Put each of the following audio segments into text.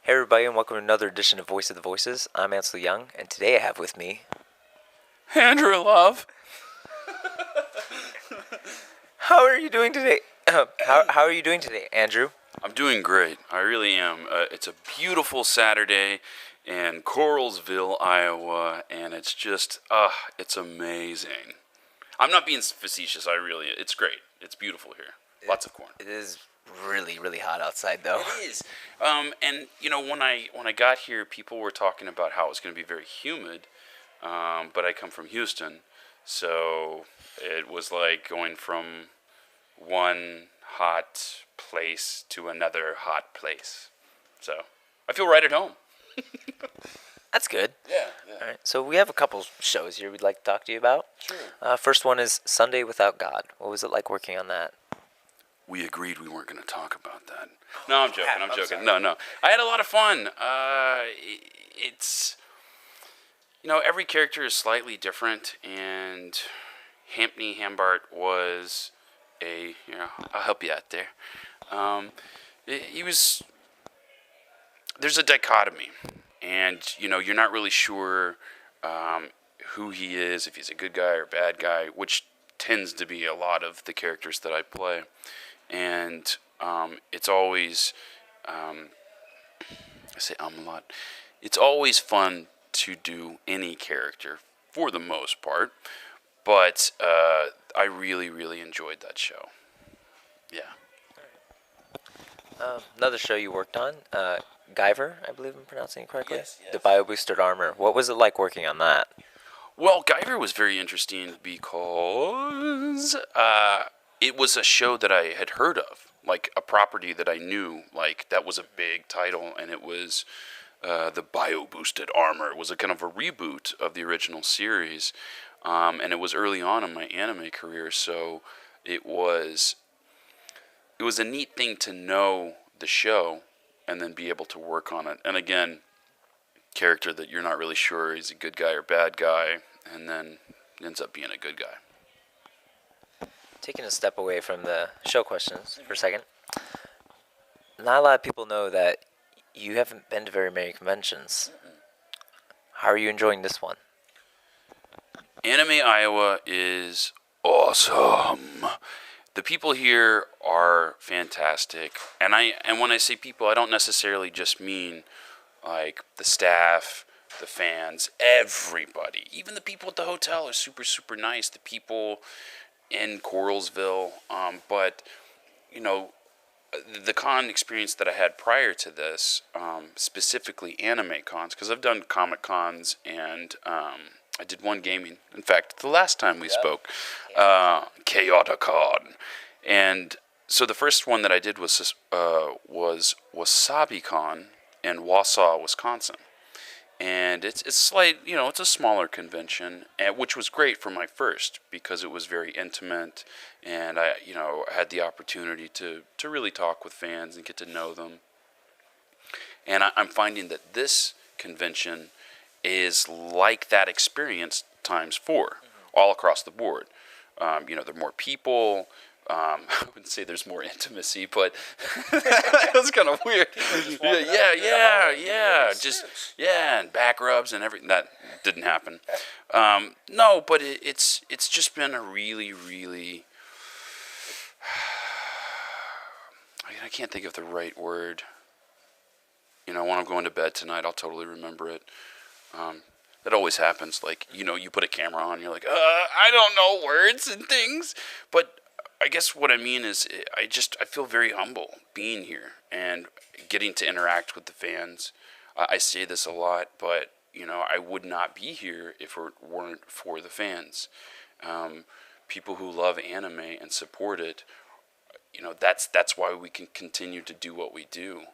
Hey everybody, and welcome to another edition of Voice of the Voices. I'm Ansel Young, and today I have with me Andrew Love. How are you doing today? How are you doing today, Andrew? I'm doing great. I really am. It's a beautiful Saturday in Coralsville, Iowa, and it's just, it's amazing. I'm not being facetious. It's great. It's beautiful here. Lots of corn. It is really, really hot outside, though. It is. And you know, when I got here, people were talking about how it's going to be very humid. But I come from Houston, so it was like going from one hot place to another hot place. So I feel right at home. That's good. Yeah. All right, so we have a couple shows here we'd like to talk to you about. Sure. First one is Sunday Without God. What was it like working on that? We agreed we weren't going to talk about that. No, I'm joking. I'm joking. sorry. No. I had a lot of fun. It's, you know, every character is slightly different, and Hampney Hambart was I'll help you out there. He was, there's a dichotomy, and, you know, you're not really sure who he is, if he's a good guy or bad guy, which tends to be a lot of the characters that I play. And it's always, I say a lot, it's always fun to do any character for the most part, but I really, really enjoyed that show. Yeah. Another show you worked on, Guyver, I believe I'm pronouncing it correctly? Yes. The bio-boosted armor. What was it like working on that? Well, Guyver was very interesting because it was a show that I had heard of, like a property that I knew, like that was a big title, and it was the bio-boosted armor. It was a kind of a reboot of the original series, and it was early on in my anime career, so it was a neat thing to know the show and then be able to work on it. And again, character that you're not really sure he's a good guy or bad guy, and then ends up being a good guy. Taking a step away from the show questions for a second, not a lot of people know that you haven't been to very many conventions. How are you enjoying this one? Anime Iowa is awesome. The people here are fantastic, and when I say people, I don't necessarily just mean like the staff, the fans, everybody. Even the people at the hotel are super, super nice. The people in Coralsville, but you know, the con experience that I had prior to this, specifically anime cons, because I've done comic cons and I did one gaming. In fact, the last time we spoke, Chaoticon, and so the first one that I did was WasabiCon in Wausau, Wisconsin. And it's slight, you know, it's a smaller convention, which was great for my first because it was very intimate, and I had the opportunity to really talk with fans and get to know them. And I'm finding that this convention is like that experience times 4, all across the board. You know, there are more people. I wouldn't say there's more intimacy, but that's kind of weird. Yeah, and back rubs and everything. That didn't happen. No, but it's just been a really, really. I can't think of the right word. You know, when I'm going to bed tonight, I'll totally remember it. That always happens. Like, you know, you put a camera on, you're like, I don't know words and things, but. I guess what I mean is I feel very humble being here and getting to interact with the fans. I say this a lot, but, you know, I would not be here if it weren't for the fans. People who love anime and support it, you know, that's why we can continue to do what we do.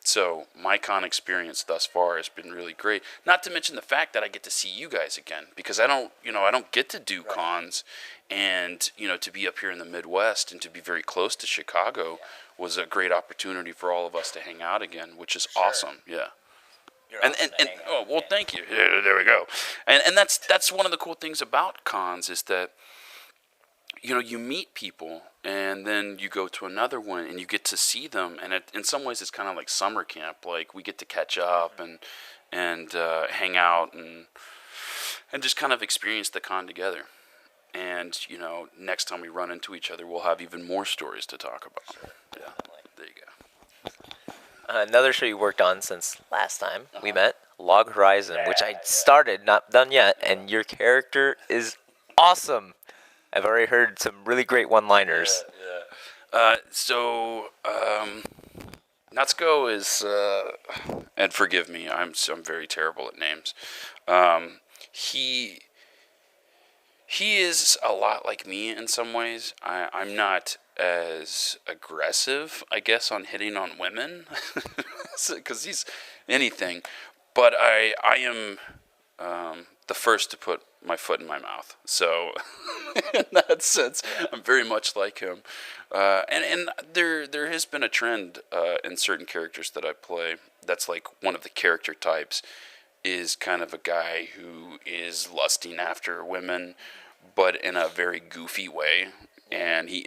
So my con experience thus far has been really great. Not to mention the fact that I get to see you guys again, because I don't get to do cons, and you know, to be up here in the Midwest and to be very close to Chicago was a great opportunity for all of us to hang out again, which is awesome. Yeah. And oh well, thank you. There we go. And that's one of the cool things about cons is that you know, you meet people and then you go to another one and you get to see them, and in some ways it's kind of like summer camp. Like we get to catch up and hang out and just kind of experience the con together. And next time we run into each other, we'll have even more stories to talk about. Sure, Yeah, definitely. there you go. Another show you worked on since last time we met, Log Horizon, which I started, not done yet, and your character is awesome. I've already heard some really great one-liners. So Natsuko is, and forgive me, I'm very terrible at names. He is a lot like me in some ways. I'm not as aggressive, I guess, on hitting on women, because he's anything. But I am the first to put my foot in my mouth. So in that sense, I'm very much like him. And there has been a trend in certain characters that I play. That's like one of the character types is kind of a guy who is lusting after women, but in a very goofy way. And he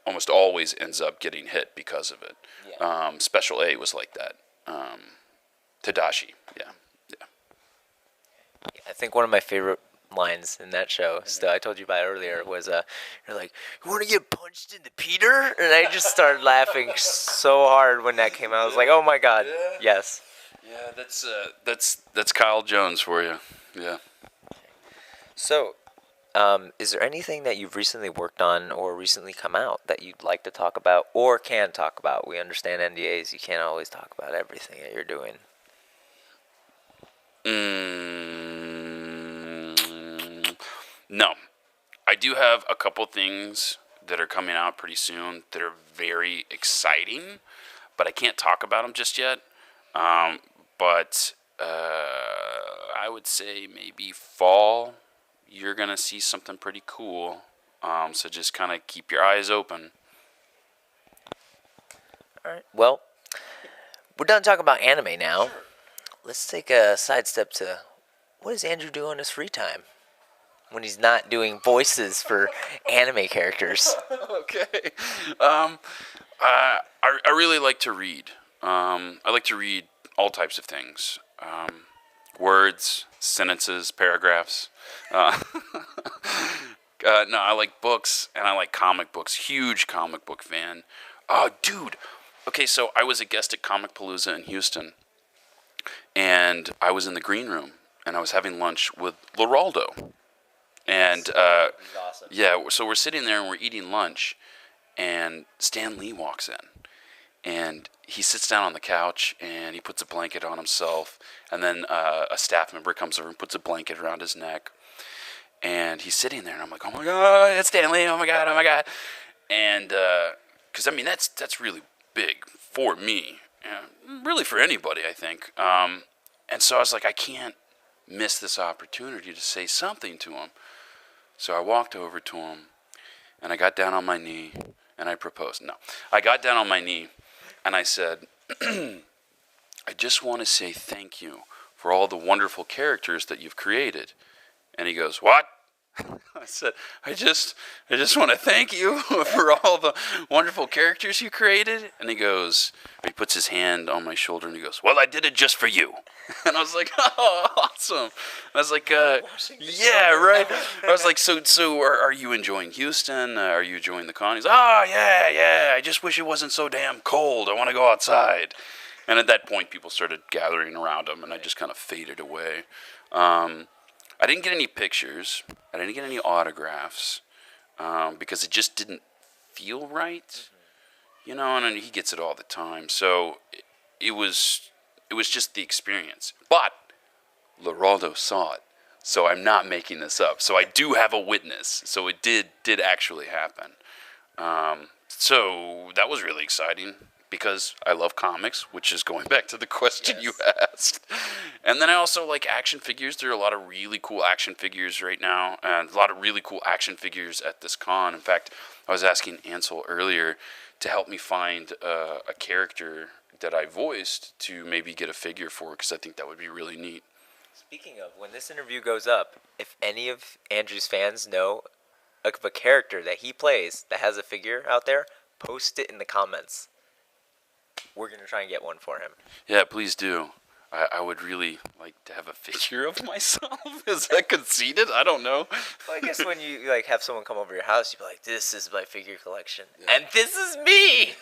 almost always ends up getting hit because of it. Yeah. Special A was like that. Tadashi, yeah. I think one of my favorite lines in that show, still I told you about it earlier, was you're like, you want to get punched into Peter? And I just started laughing so hard when that came out. I was like, oh my god, yes. Yeah, that's Kyle Jones for you. Yeah. So, is there anything that you've recently worked on or recently come out that you'd like to talk about or can talk about? We understand NDAs. You can't always talk about everything that you're doing. No. I do have a couple things that are coming out pretty soon that are very exciting, but I can't talk about them just yet. But I would say maybe fall, you're going to see something pretty cool. So just kind of keep your eyes open. All right. Well, we're done talking about anime now. Sure. Let's take a sidestep to what does Andrew do on his free time when he's not doing voices for anime characters? Okay. I really like to read. I like to read all types of things. Words, sentences, paragraphs. No, I like books, and I like comic books. Huge comic book fan. Oh, dude. Okay, so I was a guest at Comic Palooza in Houston, and I was in the green room, and I was having lunch with Leraldo. And awesome. Yeah, so we're sitting there and we're eating lunch, and Stan Lee walks in, and he sits down on the couch and he puts a blanket on himself, and then a staff member comes over and puts a blanket around his neck, and he's sitting there, and I'm like, oh my god, it's Stan Lee, oh my god, and because I mean that's really big for me, really for anybody, I think, and so I was like, I can't miss this opportunity to say something to him. So I walked over to him, and I got down on my knee, and I proposed. No, I got down on my knee, and I said, I just want to say thank you for all the wonderful characters that you've created. And he goes, what? I said, I just want to thank you for all the wonderful characters you created. And he puts his hand on my shoulder and he goes, well, I did it just for you. And I was like, oh, awesome. I was like, yeah, right. I was like, so are you enjoying Houston? Are you enjoying the con? He's, oh, yeah. I just wish it wasn't so damn cold. I want to go outside. And at that point, people started gathering around him, and I just kind of faded away. I didn't get any pictures. I didn't get any autographs because it just didn't feel right, And he gets it all the time. So it was just the experience. But Leraldo saw it, so I'm not making this up. So I do have a witness. So it did actually happen. So that was really exciting, because I love comics, which is going back to the question you asked. And then I also like action figures. There are a lot of really cool action figures right now, and a lot of really cool action figures at this con. In fact, I was asking Ansel earlier to help me find a character that I voiced to maybe get a figure for, because I think that would be really neat. Speaking of, when this interview goes up, if any of Andrew's fans know of a character that he plays that has a figure out there, post it in the comments. We're going to try and get one for him. Yeah, please do. I would really like to have a figure of myself. Is that conceited? I don't know. Well, I guess when you like have someone come over your house, you'd be like, "This is my figure collection, and this is me."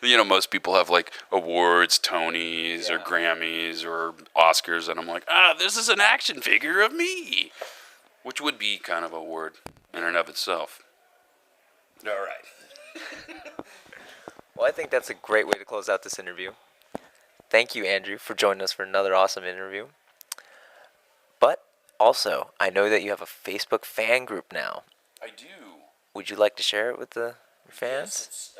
You know, most people have like awards, Tonys, or Yeah. Grammys, or Oscars, and I'm like, this is an action figure of me, which would be kind of a award in and of itself. All right. Well, I think that's a great way to close out this interview. Thank you, Andrew, for joining us for another awesome interview. But also, I know that you have a Facebook fan group now. I do. Would you like to share it with your fans? It's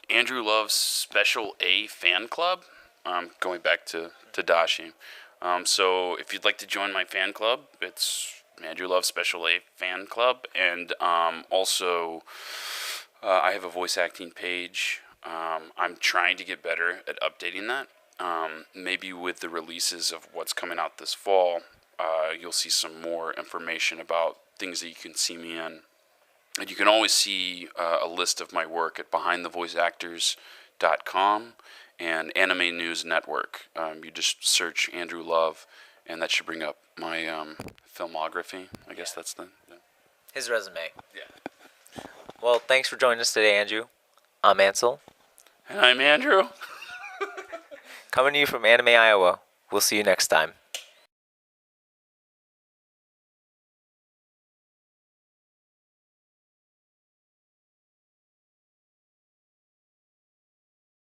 Andrew Love's Special A fan club. Going back to Dashi. So if you'd like to join my fan club, it's Andrew Love Special A fan club, and also I have a voice acting page. I'm trying to get better at updating that. Maybe with the releases of what's coming out this fall, you'll see some more information about things that you can see me in. And you can always see a list of my work at BehindTheVoiceActors.com and Anime News Network. You just search Andrew Love, and that should bring up my filmography. I guess that's the... His resume. Yeah. Well, thanks for joining us today, Andrew. I'm Ansel. And I'm Andrew. Coming to you from Anime, Iowa. We'll see you next time.